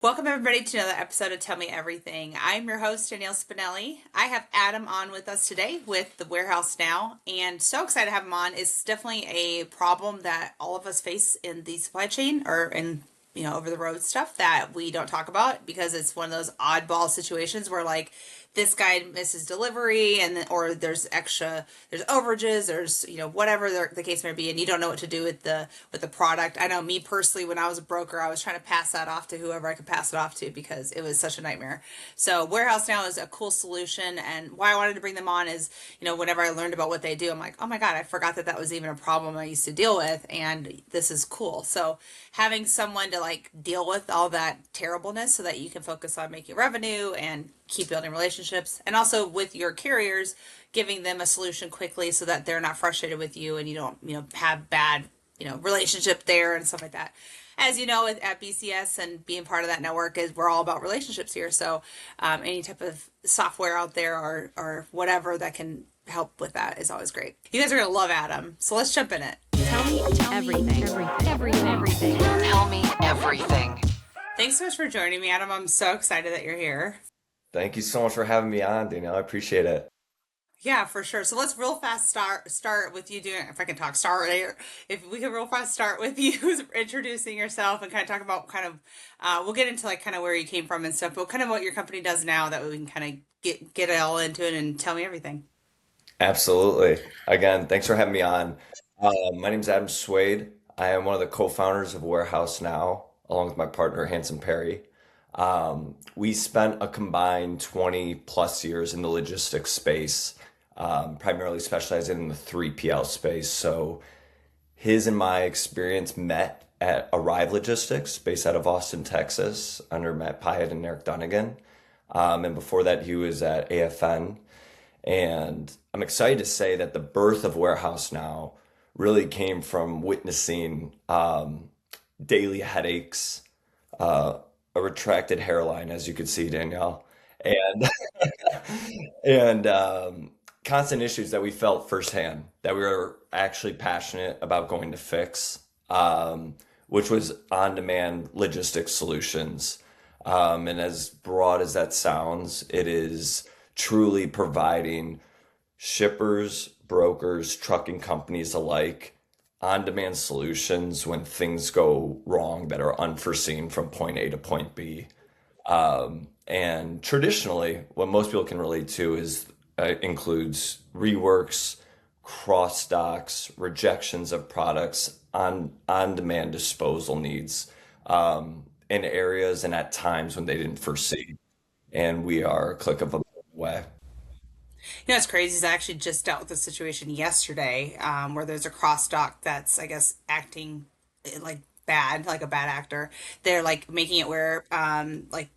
Welcome everybody to another episode of Tell Me Everything. I'm your host, Danielle Spinelli. I have Adam on with us today with the Warehouse Now, and so excited to have him on. It's definitely a problem that all of us face in the supply chain or in over the road stuff that we don't talk about because it's one of those oddball situations where like this guy misses delivery and then, or there's overages, there's whatever the case may be, and you don't know what to do with the product. I know me personally, when I was a broker, I was trying to pass that off to whoever I could pass it off to because it was such a nightmare. So Warehouse Now is a cool solution, and why I wanted to bring them on is whenever I learned about what they do, I'm like, oh my god, I forgot that was even a problem I used to deal with, and this is cool. So having someone to like deal with all that terribleness so that you can focus on making revenue and keep building relationships, and also with your carriers, giving them a solution quickly so that they're not frustrated with you and you don't have bad relationship there and stuff like that. As you know, at BCS and being part of that network, is we're all about relationships here. So any type of software out there or whatever that can help with that is always great. You guys are gonna love Adam, so let's jump in it. Tell me everything. Tell me everything. Thanks so much for joining me, Adam. I'm so excited that you're here. Thank you so much for having me on, Danielle. I appreciate it. Yeah, for sure. So let's real fast start with you doing, if I can talk, start there. If we can real fast start with you introducing yourself and kind of talk about we'll get into like kind of where you came from and stuff, but kind of what your company does now that we can kind of get it all into it and tell me everything. Absolutely. Again, thanks for having me on. My name is Adam Swade. I am one of the co-founders of Warehouse Now, along with my partner, Hanson Perry. We spent a combined 20 plus years in the logistics space, primarily specializing in the 3PL space. So his and my experience met at Arrive Logistics, based out of Austin, Texas, under Matt Pyatt and Eric Dunnigan. And before that, he was at AFN. And I'm excited to say that the birth of Warehouse Now really came from witnessing daily headaches, a retracted hairline, as you could see, Danielle, and and constant issues that we felt firsthand that we were actually passionate about going to fix, which was on-demand logistics solutions. And as broad as that sounds, it is truly providing shippers, brokers, trucking companies alike on-demand solutions when things go wrong that are unforeseen from point A to point B. And traditionally, what most people can relate to is includes reworks, cross stocks, rejections of products, on-demand disposal needs in areas and at times when they didn't foresee. And we are a click of a away. What's crazy is I actually just dealt with a situation yesterday where there's a cross dock that's, I guess, acting like bad, like a bad actor. They're like making it where, like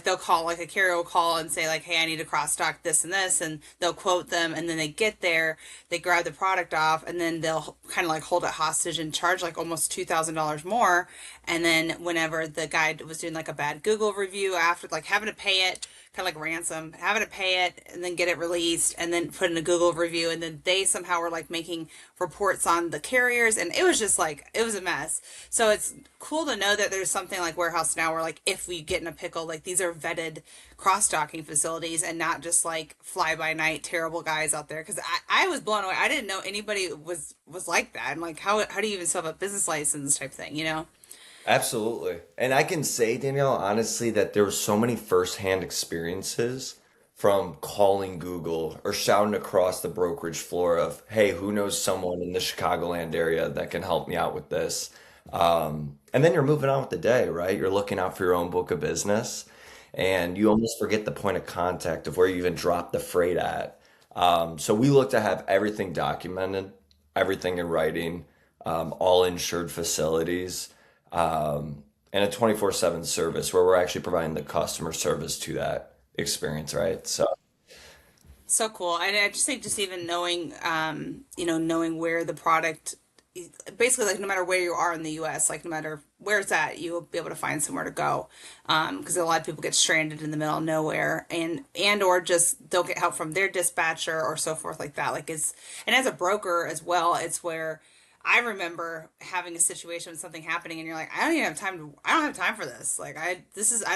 they'll call, like a carrier will call and say like, hey, I need to cross dock this and this, and they'll quote them, and then they get there, they grab the product off, and then they'll kind of like hold it hostage and charge like almost $2,000 more. And then whenever the guy was doing like a bad Google review after, like having to pay it, kind of like ransom, having to pay it and then get it released and then put in a Google review, and then they somehow were like making reports on the carriers, and it was just like it was a mess. So it's cool to know that there's something like Warehouse Now where like if we get in a pickle, like these are vetted cross-docking facilities and not just like fly-by-night terrible guys out there, because I was blown away. I didn't know anybody was like that, and like how do you even still have a business license type thing? Absolutely. And I can say, Danielle, honestly, that there were so many firsthand experiences from calling Google or shouting across the brokerage floor of, hey, who knows someone in the Chicagoland area that can help me out with this? And then you're moving on with the day, right? You're looking out for your own book of business, and you almost forget the point of contact of where you even dropped the freight at. So we look to have everything documented, everything in writing, all insured facilities, and a 24/7 service where we're actually providing the customer service to that experience, right? So So cool. I just think just even knowing, knowing where the product, basically like no matter where you are in the U.S., like no matter where it's at, you will be able to find somewhere to go. Because a lot of people get stranded in the middle of nowhere and or just don't get help from their dispatcher or so forth like that. Like it's, and as a broker as well, it's where I remember having a situation with something happening and you're like, I don't even have time I don't have time for this. Like I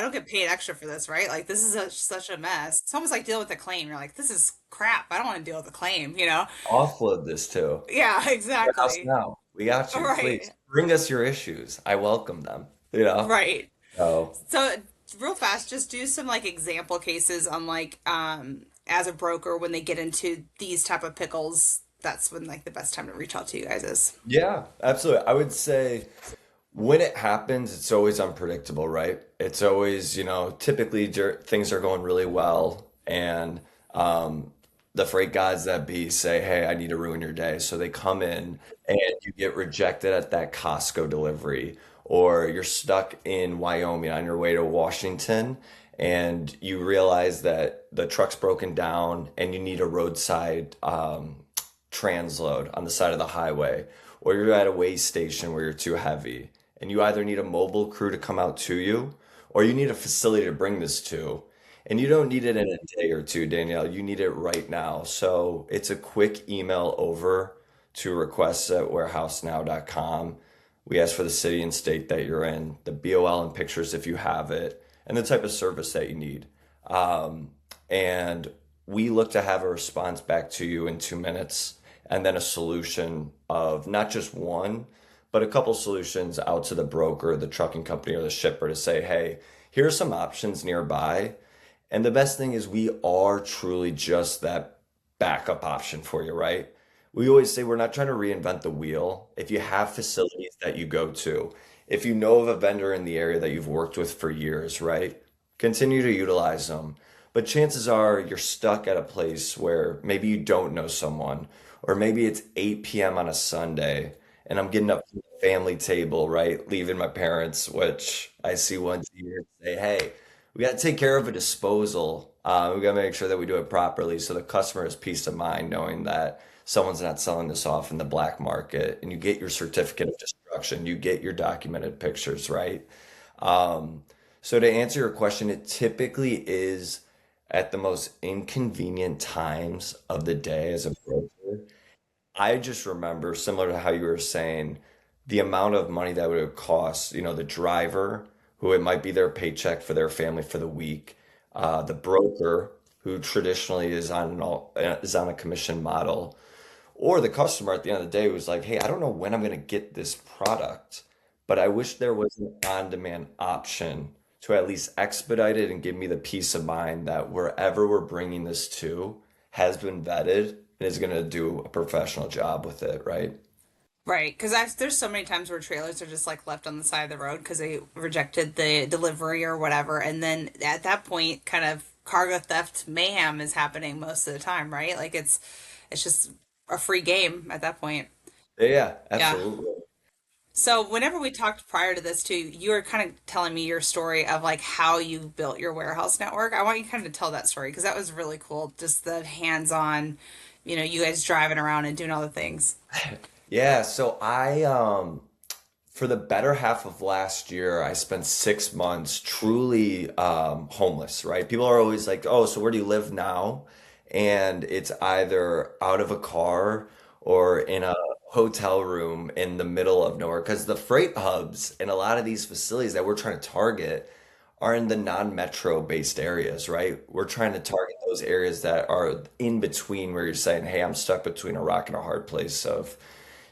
don't get paid extra for this, right? Like this is such a mess. It's almost like dealing with a claim. You're like, this is crap. I don't want to deal with a claim, you know? Offload this too. Yeah, Warehouse exactly. now. We got you. Please Right. bring us your issues. I welcome them. You know? Right. So So real fast, just do some like example cases on like as a broker when they get into these type of pickles. That's when like the best time to reach out to you guys is. yeah, absolutely. I would say when it happens, it's always unpredictable, right? It's always, typically things are going really well, and the freight gods that be say, "Hey, I need to ruin your day." So they come in, and you get rejected at that Costco delivery, or you're stuck in Wyoming on your way to Washington, and you realize that the truck's broken down, and you need a roadside transload on the side of the highway, or you're at a way station where you're too heavy, and you either need a mobile crew to come out to you, or you need a facility to bring this to. And you don't need it in a day or two, Danielle. You need it right now. So it's a quick email over to requests@warehousenow.com. We ask for the city and state that you're in, the BOL and pictures if you have it, and the type of service that you need. And we look to have a response back to you in 2 minutes, and then a solution of not just one, but a couple solutions out to the broker, the trucking company, or the shipper to say, hey, here are some options nearby. And the best thing is we are truly just that backup option for you, right? We always say we're not trying to reinvent the wheel. If you have facilities that you go to, if you know of a vendor in the area that you've worked with for years, right? Continue to utilize them. But chances are you're stuck at a place where maybe you don't know someone, or maybe it's 8 p.m. on a Sunday and I'm getting up from the family table, right? Leaving my parents, which I see once a year, and say, hey, we got to take care of a disposal. We got to make sure that we do it properly so the customer has peace of mind knowing that someone's not selling this off in the black market, and you get your certificate of destruction, you get your documented pictures, right? Um, so to answer your question, it typically is at the most inconvenient times of the day as a broker. I just remember, similar to how you were saying, the amount of money that would cost, the driver, who it might be their paycheck for their family for the week, the broker, who traditionally is on a commission model, or the customer at the end of the day who's like, hey, I don't know when I'm going to get this product, but I wish there was an on-demand option to at least expedite it and give me the peace of mind that wherever we're bringing this to has been vetted and is going to do a professional job with it, right? Right, because there's so many times where trailers are just like left on the side of the road because they rejected the delivery or whatever, and then at that point, kind of cargo theft mayhem is happening most of the time, right? Like it's just a free game at that point. Yeah, yeah, Yeah. absolutely. So whenever we talked prior to this too, you were kind of telling me your story of like how you built your warehouse network. I want you kind of to tell that story because that was really cool. Just the hands-on, you guys driving around and doing all the things. Yeah, so for the better half of last year, I spent 6 months truly homeless, right? People are always like, oh, so where do you live now? And it's either out of a car or in a hotel room in the middle of nowhere. Because the freight hubs and a lot of these facilities that we're trying to target are in the non-metro based areas, right? We're trying to target those areas that are in between where you're saying, hey, I'm stuck between a rock and a hard place of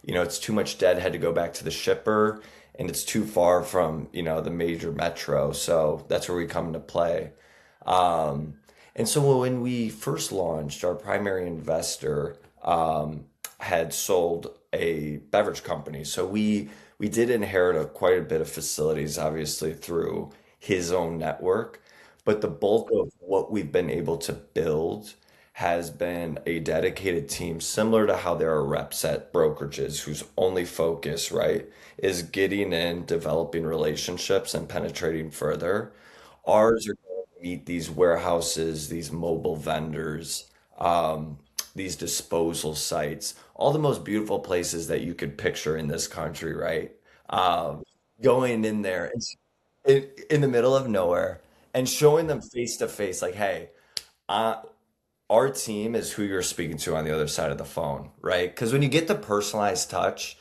it's too much deadhead to go back to the shipper, and it's too far from, the major metro. So that's where we come into play. Um, and so when we first launched, our primary investor had sold a beverage company. So we did inherit quite a bit of facilities, obviously, through his own network. But the bulk of what we've been able to build has been a dedicated team, similar to how there are reps at brokerages whose only focus, right, is getting in, developing relationships, and penetrating further. Ours are going to meet these warehouses, these mobile vendors, these disposal sites, all the most beautiful places that you could picture in this country, right? Um, Going in there in the middle of nowhere and showing them face to face, like, hey, uh, our team is who you're speaking to on the other side of the phone, right? Because when you get the personalized touch,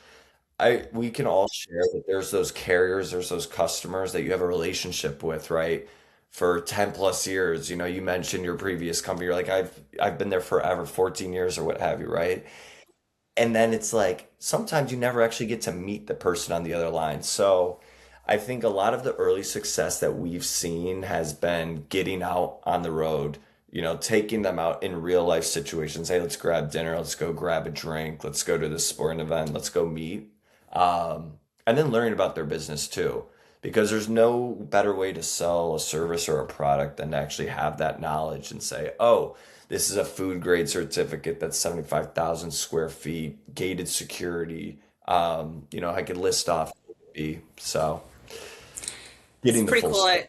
I we can all share that there's those carriers, there's those customers that you have a relationship with, right? For 10 plus years. You know, you mentioned your previous company. You're like, I've been there forever, 14 years or what have you, right? And then it's like sometimes you never actually get to meet the person on the other line. So I think a lot of the early success that we've seen has been getting out on the road, you know, taking them out in real life situations. Hey, let's grab dinner, let's go grab a drink, let's go to this sporting event, let's go meet. And then learning about their business too, because there's no better way to sell a service or a product than to actually have that knowledge and say, oh, this is a food grade certificate that's 75,000 square feet, gated security. You know, I could list off. So It's getting the pretty full cool. story.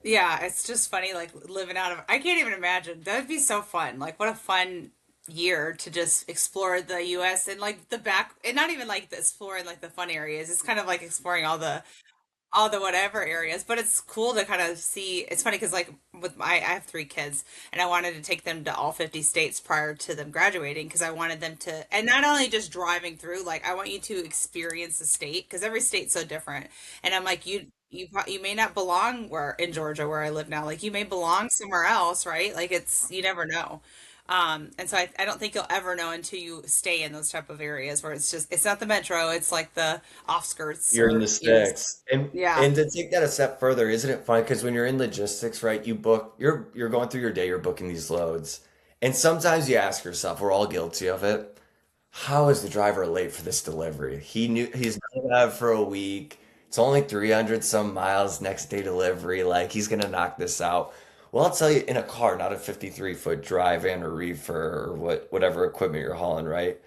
Yeah, it's just funny, like living out of. I can't even imagine. That would be so fun. Like, what a fun year to just explore the U.S. and like the back, and not even like the exploring like the fun areas. It's kind of like exploring all the whatever areas, but it's cool to kind of see. It's funny because like with my, I have three kids, and I wanted to take them to all 50 states prior to them graduating because I wanted them to, and not only just driving through, like I want you to experience the state because every state's so different. And I'm like, you may not belong where in Georgia where I live now. Like you may belong somewhere else, right? Like it's you never know. And so I don't think you'll ever know until you stay in those type of areas where it's just it's not the metro, it's like the offskirts You're in the or sticks. And yeah. and to take that a step further, isn't it fun? Because when you're in logistics, right, you're going through your day, you're booking these loads. And sometimes you ask yourself, we're all guilty of it. How is the driver late for this delivery? He knew he's been out for a week. It's only 300 some miles next day delivery. Like he's gonna knock this out. Well, I'll tell you, in a car, not a 53-foot drive and a reefer or whatever equipment you're hauling, right?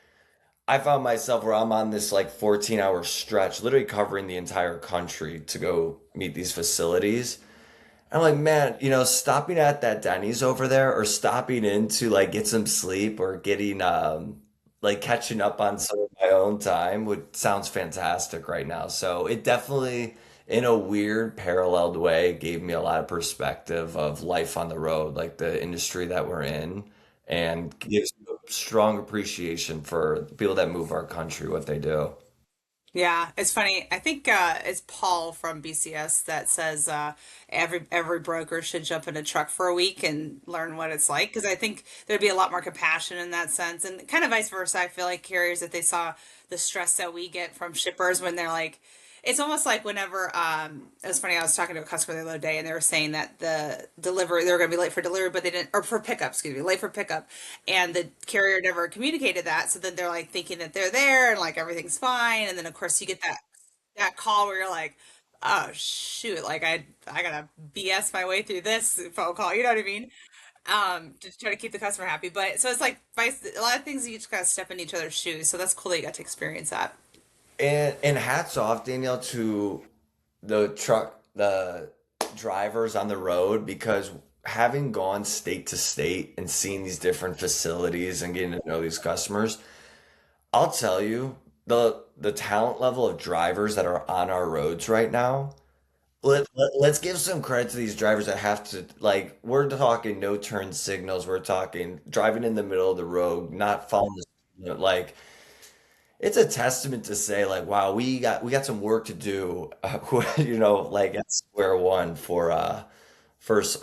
I found myself where I'm on this like 14-hour stretch, literally covering the entire country to go meet these facilities. I'm like, man, you know, stopping at that Denny's over there or stopping in to like get some sleep or getting like catching up on some of my own time would sounds fantastic right now. So it definitely, in a weird paralleled way, gave me a lot of perspective of life on the road, like the industry that we're in, and gives me a strong appreciation for the people that move our country, what they do. Yeah, it's funny. I think it's Paul from BCS that says every broker should jump in a truck for a week and learn what it's like because I think there'd be a lot more compassion in that sense, and kind of vice versa. I feel like carriers if they saw the stress that we get from shippers when they're like, it's almost like whenever it was funny. I was talking to a customer the other day, and they were saying that the delivery they were going to be late for delivery, but they didn't, or for pickup, excuse me, late for pickup, and the carrier never communicated that. So then they're like thinking that they're there and like everything's fine, and then of course you get that call where you're like, oh shoot, like I gotta BS my way through this phone call. You know what I mean? To try to keep the customer happy. But so it's like a lot of things you just gotta step in each other's shoes. So that's cool that you got to experience that. And hats off, Danielle, to the drivers on the road because having gone state to state and seeing these different facilities and getting to know these customers, I'll tell you, the talent level of drivers that are on our roads right now. Let's give some credit to these drivers that have to like we're talking no turn signals, we're talking driving in the middle of the road, not following like it's a testament to say like wow we got some work to do you know like at square one for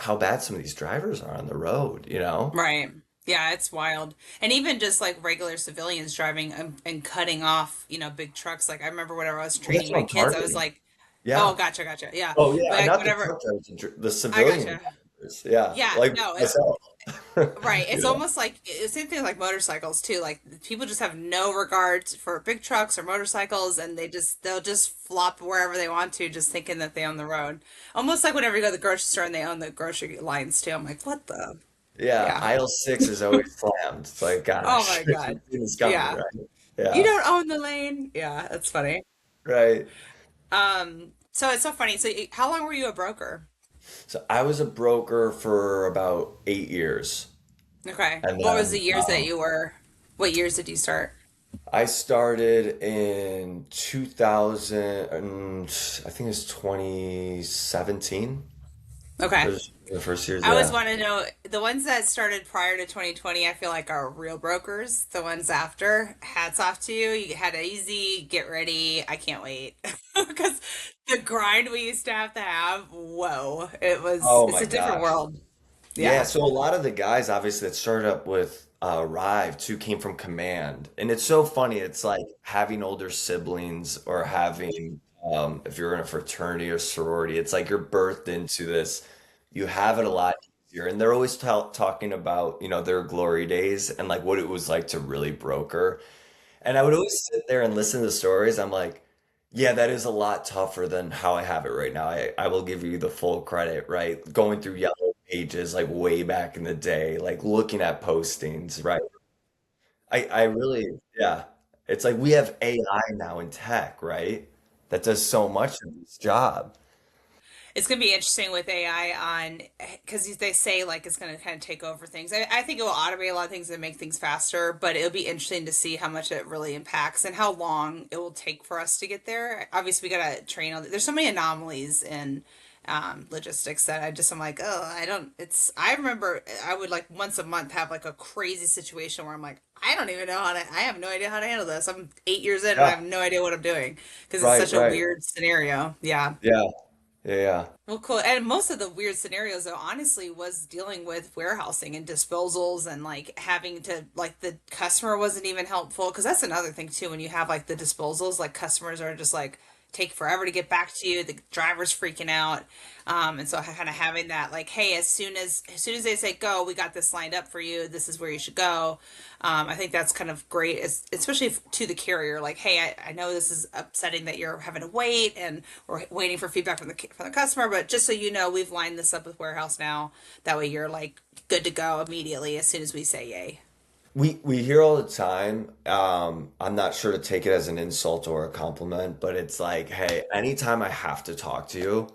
how bad some of these drivers are on the road, you know? Right. Yeah, it's wild. And even just like regular civilians driving and cutting off, big trucks. Like I remember whenever I was Well, that's training what my I'm kids, I was targeting. like, Yeah. oh, gotcha, gotcha. Yeah. Oh But yeah, like not the whenever truck drivers, the I civilian gotcha. drivers. Yeah, Yeah, like no, it's myself. right. You It's know? almost like it's the same thing like motorcycles too. Like people just have no regard for big trucks or motorcycles and they'll just flop wherever they want to, just thinking that they own the road. Almost like whenever you go to the grocery store and they own the grocery lines too. I'm like, what the? Yeah, Yeah. aisle six is always slammed. It's like, Oh gosh, my you've God. seen this coming, Yeah. right? You Yeah, don't own the lane. Yeah, that's funny. right. So it's so funny. So how long were you a broker? So I was a broker for about 8 years, Okay. and What was the then years that you were, what years did you start? I started in 2000. I think it's 2017. Okay. for the first years. I always Yeah. want to know the ones that started prior to 2020, I feel like are real brokers. The ones after, hats off to you. You had it easy, get ready. I can't wait. Because the grind we used to have, whoa, Oh it's my a different gosh. world. Yeah, Yeah. so a lot of the guys obviously that started up with Rive too came from Command. And it's so funny. It's like having older siblings or having if you're in a fraternity or sorority, it's like you're birthed into this. You have it a lot easier. And they're always talking about, their glory days and like what it was like to really broker. And I would always sit there and listen to the stories. I'm like, yeah, that is a lot tougher than how I have it right now. I will give you the full credit, right? Going through yellow pages like way back in the day, like looking at postings, right? I really, yeah. It's like we have AI now in tech, right? That does so much of this job. It's going to be interesting with AI on because they say like it's going to kind of take over things. I think it will automate a lot of things and make things faster, but it'll be interesting to see how much it really impacts and how long it will take for us to get there. Obviously, we got to train on. There's so many anomalies in logistics that I'm like, oh, I don't. It's. I remember I would like once a month have like a crazy situation where I'm like, I don't even know how to. I have no idea how to handle this. I'm 8 years in and I Yeah, have no idea what I'm doing because it's right, such a right. weird scenario. Yeah. Yeah, yeah, yeah. Well, cool. And most of the weird scenarios, though, honestly, was dealing with warehousing and disposals and like having to, like, the customer wasn't even helpful. Because that's another thing, too, when you have like the disposals, like, customers are just like, take forever to get back to you. The driver's freaking out. And so kind of having that, like, hey, as soon as they say go, we got this lined up for you. This is where you should go. I think that's kind of great, especially to the carrier. Like, hey, I know this is upsetting that you're having to wait, and we're waiting for feedback from the customer. But just so you know, we've lined this up with warehouse now. That way, you're like good to go immediately as soon as we say yay. We hear all the time. I'm not sure to take it as an insult or a compliment, but it's like, hey, anytime I have to talk to you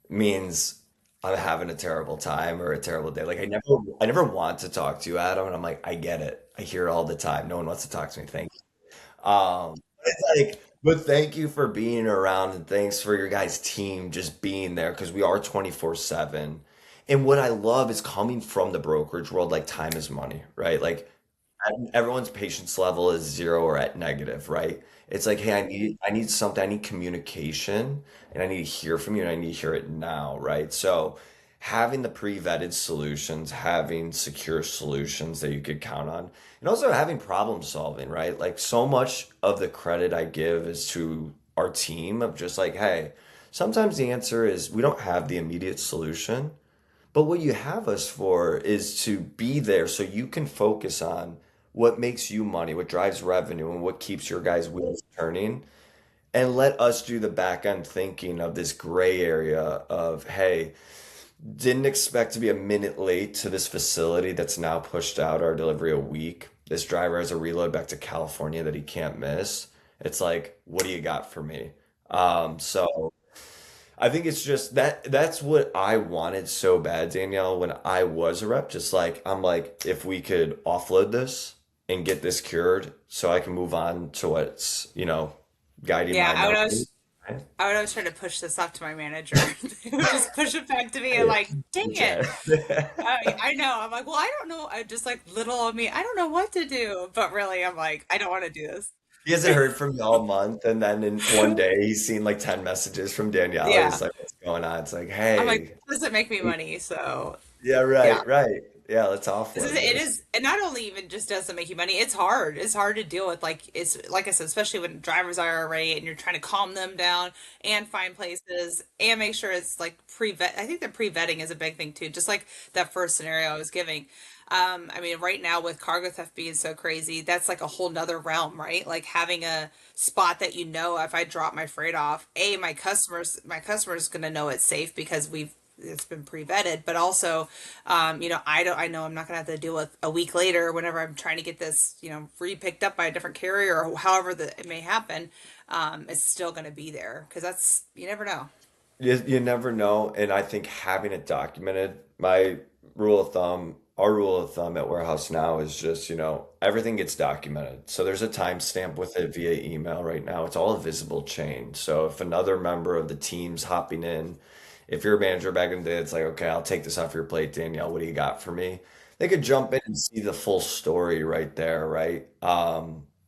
means I'm having a terrible time or a terrible day. Like I never want to talk to you, Adam, and I'm like, I get it. I hear it all the time. No one wants to talk to me. Thank you. It's like, but thank you for being around and thanks for your guys' team just being there because we are 24/7. And what I love is coming from the brokerage world, like time is money, right? Like everyone's patience level is zero or at negative, right? It's like, hey, I need something, I need communication, and I need to hear from you, and I need to hear it now, right? So having the pre-vetted solutions, having secure solutions that you could count on, and also having problem solving, right? Like so much of the credit I give is to our team of just like, hey, sometimes the answer is we don't have the immediate solution. But what you have us for is to be there so you can focus on what makes you money, what drives revenue, and what keeps your guys' wheels turning. And let us do the back end thinking of this gray area of, hey, didn't expect to be a minute late to this facility that's now pushed out our delivery a week. This driver has a reload back to California that he can't miss. It's like, what do you got for me? So I think it's just that's what I wanted so bad, Danielle, when I was a rep. Just like I'm like, if we could offload this and get this cured so I can move on to what's, guiding Yeah, my money. Right? I would always try to push this off to my manager. They would just push it back to me and Hey, like, dang it. okay. I know. I'm like, well, I don't know. I just like little of me. I don't know what to do. But really, I'm like, I don't want to do this. He hasn't heard from me all month, and then in one day he's seen like 10 messages from Danielle. Yeah. He's like, what's going on? It's like, I'm like, hey, this doesn't make me money. So yeah, yeah. right, right. Yeah, let's This is offload it this. is and not only even just doesn't make you money, it's hard. It's hard to deal with. Like it's like I said, especially when drivers are already and you're trying to calm them down and find places and make sure it's like pre-vet. I think the pre-vetting is a big thing too. Just like that first scenario I was giving. I mean, right now with cargo theft being so crazy, that's like a whole nother realm, right? Like having a spot that if I drop my freight off, my customer's gonna know it's safe because it's been pre-vetted, but also, I know I'm not gonna have to deal with a week later whenever I'm trying to get this, re-picked up by a different carrier or however that it may happen. It's still gonna be there because that's you never know. You never know, and I think having it documented, our rule of thumb at Warehouse Now is just, everything gets documented. So there's a timestamp with it via email right now. It's all a visible chain. So if another member of the team's hopping in, if you're a manager back in the day, it's like, okay, I'll take this off your plate, Danielle. What do you got for me? They could jump in and see the full story right there, right?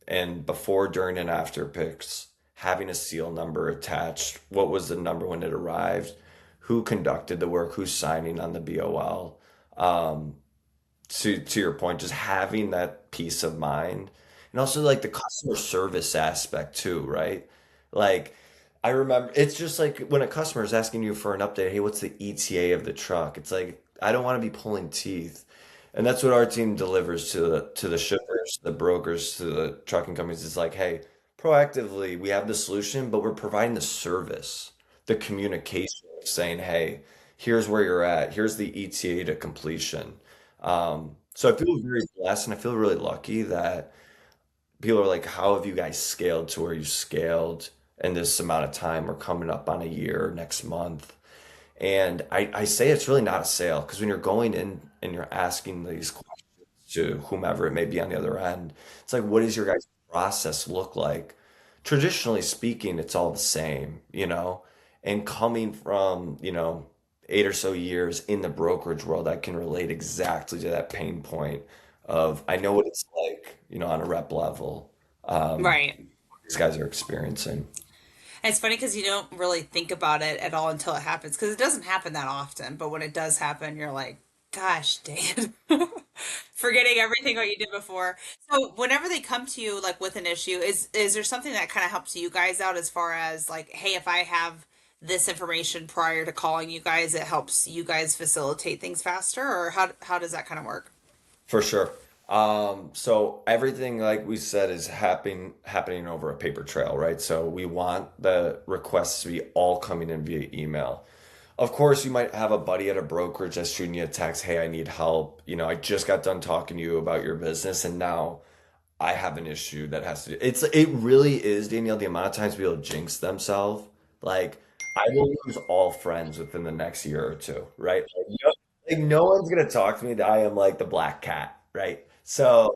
And before, during, and after picks, having a seal number attached. What was the number when it arrived? Who conducted the work? Who's signing on the BOL? Um, to your point, just having that peace of mind, and also like the customer service aspect too, right? Like I remember, it's just like when a customer is asking you for an update, hey, what's the ETA of the truck? It's like I don't want to be pulling teeth, and that's what our team delivers to the shippers, the brokers, to the trucking companies. It's like, hey, proactively, we have the solution, but we're providing the service, the communication, saying, hey, here's where you're at, here's the ETA to completion. So I feel very blessed and I feel really lucky that people are like, how have you guys scaled to where you scaled in this amount of time? We're coming up on a year next month. And I say it's really not a sale because when you're going in and you're asking these questions to whomever it may be on the other end, it's like, what does your guys' process look like? Traditionally speaking, it's all the same, you know? And coming from, 8 or so years in the brokerage world, I can relate exactly to that pain point of I know what it's like, on a rep level, Right. these guys are experiencing. And it's funny because you don't really think about it at all until it happens because it doesn't happen that often. But when it does happen, you're like, gosh, Dan, forgetting everything what you did before. So whenever they come to you like with an issue, is there something that kind of helps you guys out as far as like, hey, if I have this information prior to calling you guys, it helps you guys facilitate things faster, or how does that kind of work? For sure. So everything, like we said, is happening over a paper trail, right? So we want the requests to be all coming in via email. Of course, you might have a buddy at a brokerage that's shooting you a text, hey, I need help. I just got done talking to you about your business, and now I have an issue that has to do. It really is, Danielle, the amount of times people jinx themselves. Like, I will lose all friends within the next year or two, right? Like no one's gonna talk to me that I am like the black cat, right? So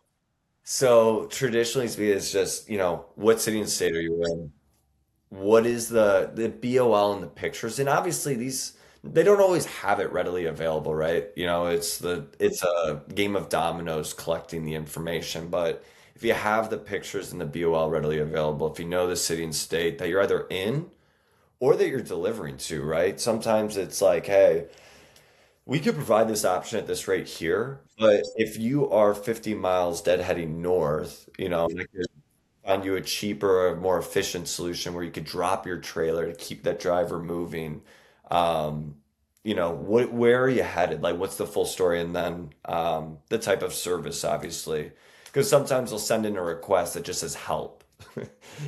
traditionally speaking, it's just, what city and state are you in? What is the BOL and the pictures? And obviously these they don't always have it readily available, right? It's a game of dominoes collecting the information, but if you have the pictures and the BOL readily available, if you know the city and state that you're either in or that you're delivering to, right? Sometimes it's like, hey, we could provide this option at this rate here, but if you are 50 miles deadheading north, we could find you a cheaper, more efficient solution where you could drop your trailer to keep that driver moving. Um, where are you headed? Like, what's the full story? And then the type of service, obviously, because sometimes they'll send in a request that just says help.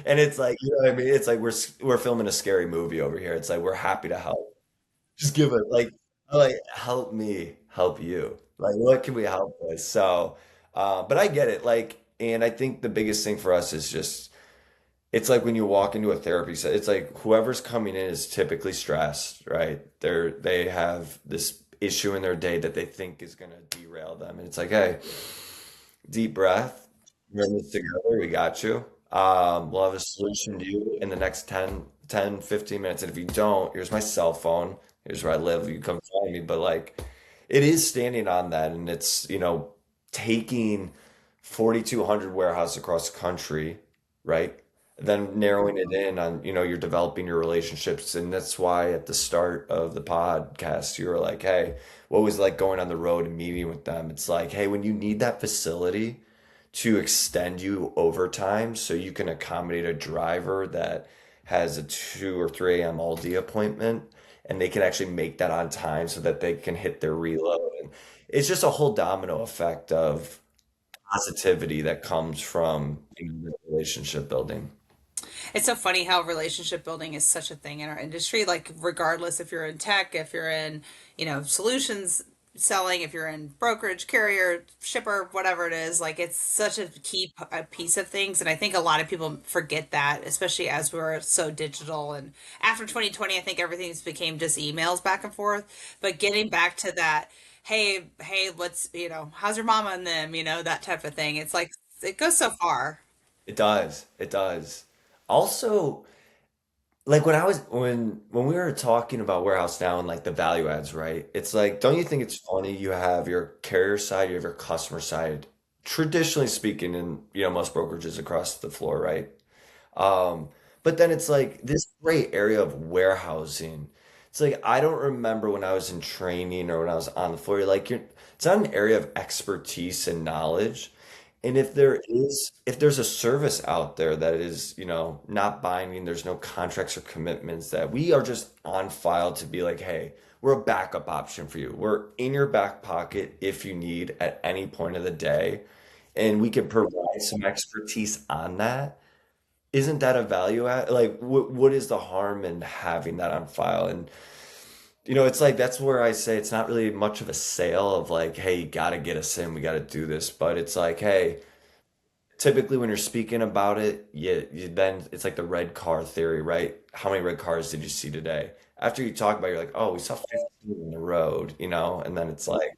And it's like, you know what I mean? It's like we're filming a scary movie over here. It's like we're happy to help. Just give it like help me help you. Like what can we help with? So, but I get it. Like, and I think the biggest thing for us is just it's like when you walk into a therapy set, it's like whoever's coming in is typically stressed, right? They have this issue in their day that they think is gonna derail them. And it's like, hey, deep breath. We're in this together. We got you. We'll have a solution to you in the next 10, 15 minutes. And if you don't, here's my cell phone. Here's where I live. You come find me. But like, it is standing on that. And it's, taking 4,200 warehouses across the country, right? Then narrowing it in on, you're developing your relationships. And that's why at the start of the podcast, you were like, hey, what was it like going on the road and meeting with them? It's like, hey, when you need that facility to extend you overtime so you can accommodate a driver that has a 2 or 3 a.m. all day appointment and they can actually make that on time so that they can hit their reload. And it's just a whole domino effect of positivity that comes from the relationship building. It's so funny how relationship building is such a thing in our industry. Like, regardless if you're in tech, if you're in, solutions selling, if you're in brokerage, carrier, shipper, whatever it is, like, it's such a key a piece of things. And I think a lot of people forget that, especially as we're so digital. And after 2020, I think everything's became just emails back and forth. But getting back to that, hey, let's, how's your mama and them, that type of thing. It's like, it goes so far. It does. It does. Also, like when we were talking about warehouse now and like the value adds, right? It's like, don't you think it's funny you have your carrier side, you have your customer side, traditionally speaking, in most brokerages across the floor, right? Um, but then it's like this gray area of warehousing. It's like I don't remember when I was in training or when I was on the floor. It's not an area of expertise and knowledge. And if there's a service out there that is, not binding, there's no contracts or commitments that we are just on file to be like, hey, we're a backup option for you. We're in your back pocket if you need at any point of the day, and we can provide some expertise on that. Isn't that a value add? Like, what is the harm in having that on file? And it's like that's where I say it's not really much of a sale of like, hey, you got to get us in, we got to do this. But it's like, hey, typically when you're speaking about it, you then it's like the red car theory, right? How many red cars did you see today? After you talk about it, you're like, oh, we saw 15 in the road, and then it's like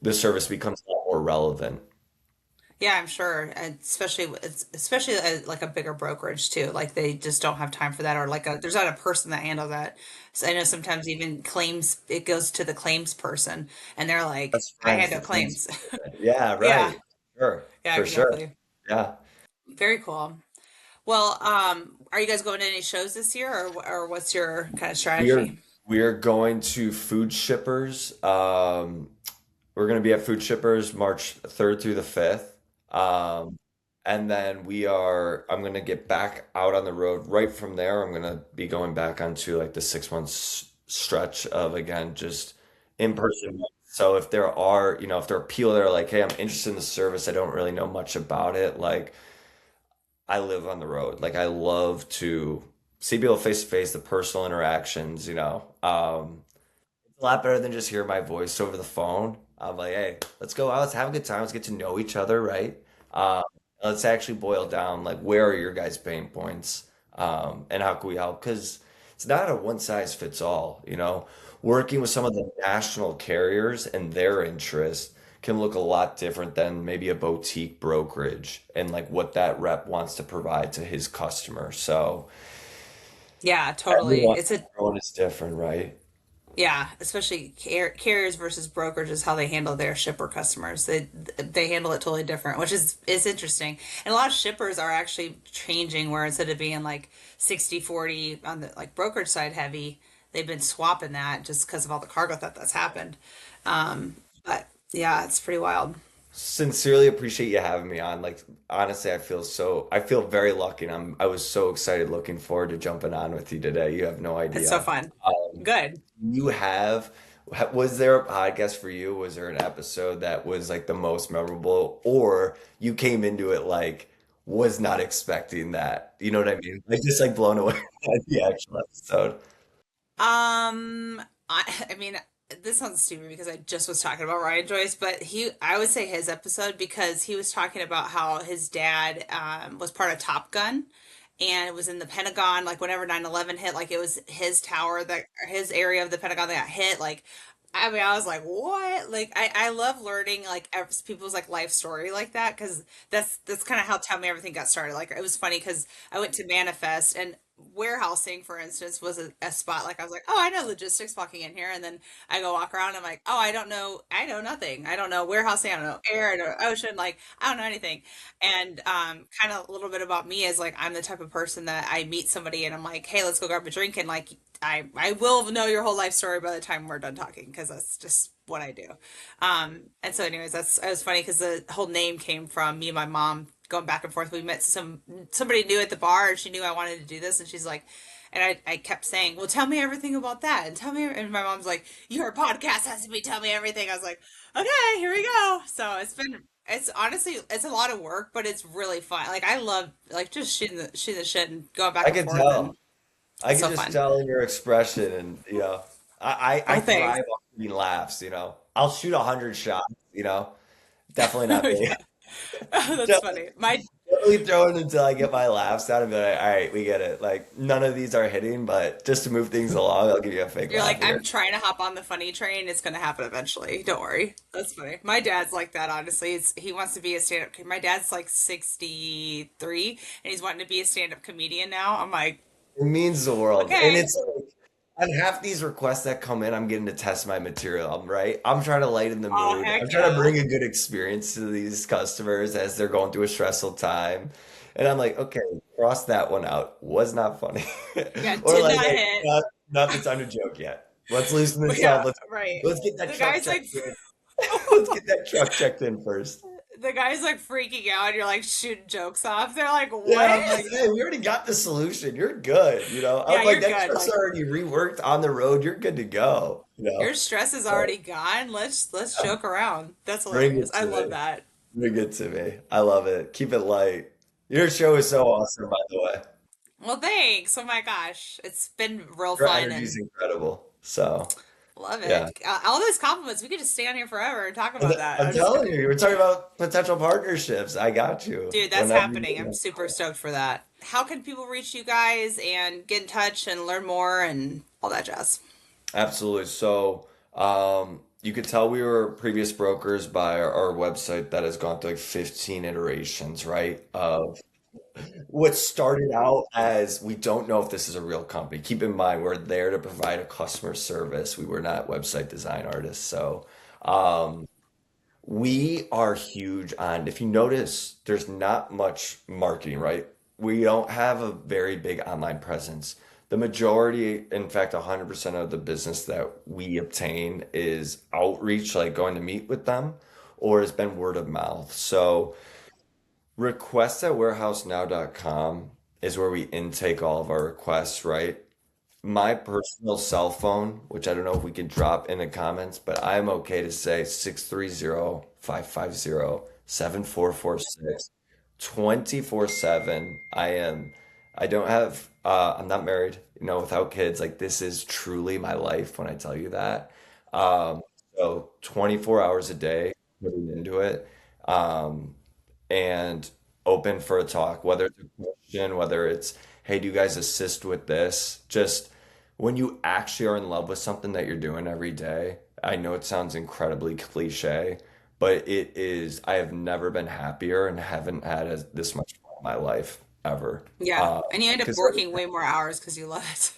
the service becomes a lot more relevant. Yeah, I'm sure, and especially like a bigger brokerage too. Like they just don't have time for that, or like there's not a person that handle that. So I know sometimes even claims it goes to the claims person, and they're like, Best "I friends, the handle claims. claims." Yeah, Yeah, right. Sure, yeah, for sure. exactly. Yeah. Very cool. Well, are you guys going to any shows this year, or what's your kind of We are strategy? we are going to Food Shippers. We're going to be at Food Shippers March 3rd through the 5th. Um, and then I'm going to get back out on the road right from there. I'm going to be going back onto like the 6 months stretch of, again, just in person. So if there are people that are like, hey, I'm interested in the service, I don't really know much about it. Like, I live on the road. Like, I love to see people face to face, the personal interactions, it's a lot better than just hear my voice over the phone. I'm like, hey, let's go out, let's have a good time, let's get to know each other, right? Um, let's actually boil down like where are your guys' pain points, and how can we help? Because it's not a one size fits all. Working with some of the national carriers and their interests can look a lot different than maybe a boutique brokerage and like what that rep wants to provide to his customer. So Yeah, totally. everyone is different, right? Yeah, especially carriers versus brokers is how they handle their shipper customers. They handle it totally different, which is interesting. And a lot of shippers are actually changing where instead of being like 60-40 on the like brokerage side heavy, they've been swapping that just because of all the cargo theft that's happened. But yeah, it's pretty wild. Sincerely appreciate you having me on. Like, honestly, I feel very lucky, and I was so excited, looking forward to jumping on with you today. You have no It's so idea. fun. Good. You have Was there a podcast for you? Was there an episode that was like the most memorable, or you came into it like was not expecting that? You know what I mean? Like just like blown away by the actual episode. I mean, this sounds stupid because I just was talking about Ryan Joyce, but I would say his episode because he was talking about how his dad was part of Top Gun and it was in the Pentagon, like whenever 9/11 hit, like it was his tower that, or his area of the Pentagon that got hit. Like, I mean, I was like, what? Like, I love learning like people's like life story like that because that's kind of how Tell Me Everything got started. Like, it was funny because I went to Manifest and warehousing, for instance, was a spot like I was like, oh, I know logistics walking in here, and then I go walk around. And I'm like, oh, I know nothing. I don't know warehousing. I don't know air. I don't know ocean. Like, I don't know anything. And kind of a little bit about me is like I'm the type of person that I meet somebody and I'm like, hey, let's go grab a drink, and like I will know your whole life story by the time we're done talking because that's just what I do. And so, anyways, that's it was funny because the whole name came from me and my mom going back and forth. We met somebody new at the bar, and she knew I wanted to do this, and she's like, and I kept saying, "Well, tell me everything about that," and tell me. And my mom's like, "Your podcast has to be tell me everything." I was like, "Okay, here we go." So it's honestly it's a lot of work, but it's really fun. Like I love like just shooting the shit and going back I and could forth, and tell. I it's could so just fun. tell in your expression, and I Oh, thanks. thrive on getting laughs. I'll shoot 100 shots. Definitely not me. Yeah, that's Definitely, funny. My definitely throw it until I get my laughs out and be like, all right, we get it. Like none of these are hitting, but just to move things along, I'll give you a fake You're laugh like, here. I'm trying to hop on the funny train. It's going to happen eventually. Don't worry. That's funny. My dad's like that, honestly. He wants to be a stand up. My dad's like 63 and he's wanting to be a stand up comedian now. I'm like, It means the world. And Okay. it's like, on half these requests that come in, I'm getting to test my material. I'm trying to lighten the Oh, mood. heck I'm trying to yeah. bring a good experience to these customers as they're going through a stressful time. And I'm like, okay, cross that one out. Was not funny. Yeah, Or did like, not hey, hit. not the time to joke yet. Let's loosen this up. Yeah, right. Let's get that The truck guy's like, checked in. Let's get that truck checked in first. the guy's like freaking out. And you're like shooting jokes off. They're like, Yeah, I'm what? like, hey, we already got the solution. You're good. Yeah, I'm like, you're that good. truck's Like already reworked on the road. You're good to go. your stress is So, already gone. Let's yeah, joke around. That's bring hilarious. it I to love me. that. Bring it to me. I love it. Keep it light. Your show is so awesome, by the way. Well, thanks. Oh my gosh, it's been real Your fun energy is and incredible. So, love yeah. it. All those compliments. We could just stay on here forever and talk about that. I'm I'm just telling kidding. you, we're talking about potential partnerships. I got you. Dude, that's Whenever you happening. need I'm it. super stoked for that. How can people reach you guys and get in touch and learn more and all that jazz? Absolutely. So, you could tell we were previous brokers by our website that has gone through like 15 iterations, right? Of what started out as we don't know if this is a real company. Keep in mind, we're there to provide a customer service. We were not website design artists. So, um, we are huge on, if you notice, there's not much marketing, right? We don't have a very big online presence. The majority, in fact, 100% of the business that we obtain is outreach, like going to meet with them, or has been word of mouth. So, requests at warehousenow.com is where we intake all of our requests, right? My personal cell phone, which I don't know if we can drop in the comments, but I'm okay to say 630-550-7446, 24/7. I don't have, I'm not married, without kids. Like, this is truly my life when I tell you that. Um, so 24 hours a day putting into it. Um, and open for a talk, whether it's a question, whether it's, hey, do you guys assist with this? Just when you actually are in love with something that you're doing every day, I know it sounds incredibly cliche, but it is, I have never been happier and haven't had this much fun in my life ever. Yeah. And you end up Because working way more hours because you love it.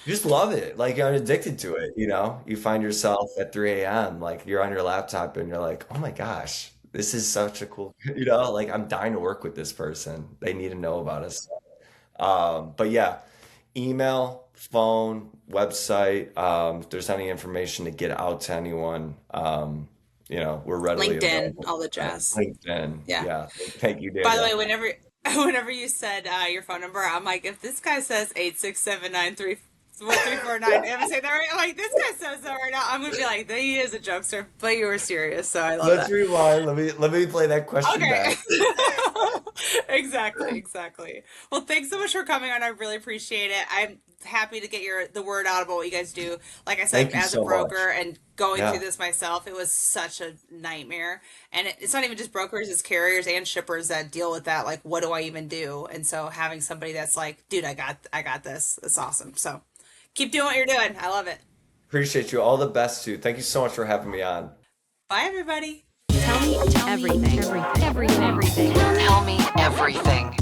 you just love it. Like, you're addicted to it. You find yourself at 3 a.m., like you're on your laptop and you're like, oh my gosh, this is such a cool, like I'm dying to work with this person. They need to know about us. But yeah, email, phone, website, if there's any information to get out to anyone, we're readily LinkedIn, available. all the jazz. LinkedIn. Yeah. Yeah. Thank you, By the way, Danielle. whenever you said your phone number, I'm like, if this guy says 867934349, am I saying that right? I'm like, this guy says that right now. I'm gonna be like, he is a jokester, but you were serious, so I love Let's that. rewind. Let me play that question Okay. back. Exactly, exactly. Well, thanks so much for coming on. I really appreciate it. I'm happy to get the word out about what you guys do. Like I said, Thank you as a so much. broker and going through Yeah. this myself, it was such a nightmare. And it's not even just brokers, it's carriers and shippers that deal with that. Like, what do I even do? And so having somebody that's like, dude, I got this. It's awesome. So keep doing what you're doing. I love it. Appreciate you. All the best too. Thank you so much for having me on. Bye, everybody. Tell me everything. Everything. Everything. Tell me everything.